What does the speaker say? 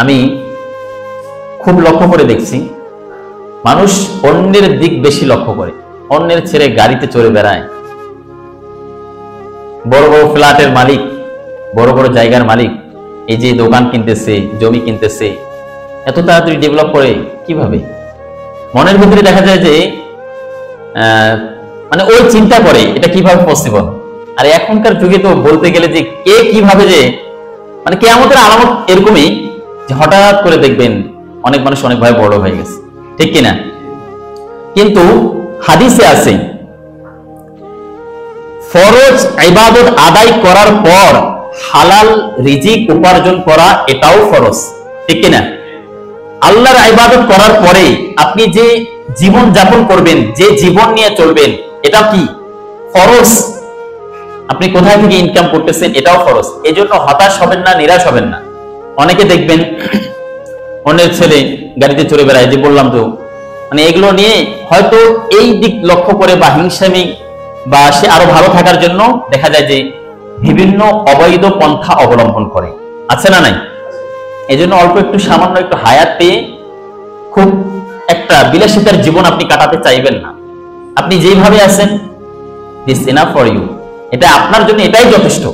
আমি খুব লক্ষ্য করে দেখছি, মানুষ অন্যের দিক বেশি লক্ষ্য করে, অন্যের ছেড়ে গাড়িতে চড়ে বেড়ায়। বড় বড় ফ্ল্যাটের মালিক, বড় বড় জায়গার মালিক, এই যে দোকান কিনতেছে, জমি কিনতেছে, এত তাড়াতাড়ি ডেভেলপ করে কিভাবে? মনের ভিতরে দেখা যায় যে মানে ওই চিন্তা করে এটা কিভাবে পসিবল। আর এখনকার যুগে তো বলতে গেলে যে কে কিভাবে যে মানে কিয়ামতের আলামত এরকমই যে হঠাৎ করে দেখবেন অনেক মানুষ অনেকভাবে বড় হয়ে গেছে, ঠিক কিনা? কিন্তু হাদিসে আছে ফরজ ইবাদত আদায় করার পর হালাল রিজিক উপার্জন করা এটাও ফরজ, ঠিক কিনা? আল্লাহর ইবাদত করার পরে আপনি যে জীবন যাপন করবেন, যে জীবন নিয়ে চলবেন, এটা কি ফরজ। আপনি কোথায় থেকে ইনকাম করতেছেন এটাও ফরজ। এই জন্য হতাশ হবেন না, নিরাশ হবেন না। অনেকে দেখবেন অন্যের ছেলে গাড়িতে চড়ে বেড়ায়, যে বললাম তো, মানে এগুলো নিয়ে হয়তো এই দিক লক্ষ্য করে বা হিংসামি বা সে আরো ভালো থাকার জন্য দেখা যায় যে বিভিন্ন অবৈধ পন্থা অবলম্বন করে, আছে না নাই? এই জন্য অল্প একটু সামান্য একটু হায়াত পেয়ে খুব একটা বিলাসিতার জীবন আপনি কাটাতে চাইবেন না। আপনি যেভাবে আছেন, দিস এনাফ ফর ইউ, এটা আপনার জন্য এটাই যথেষ্ট।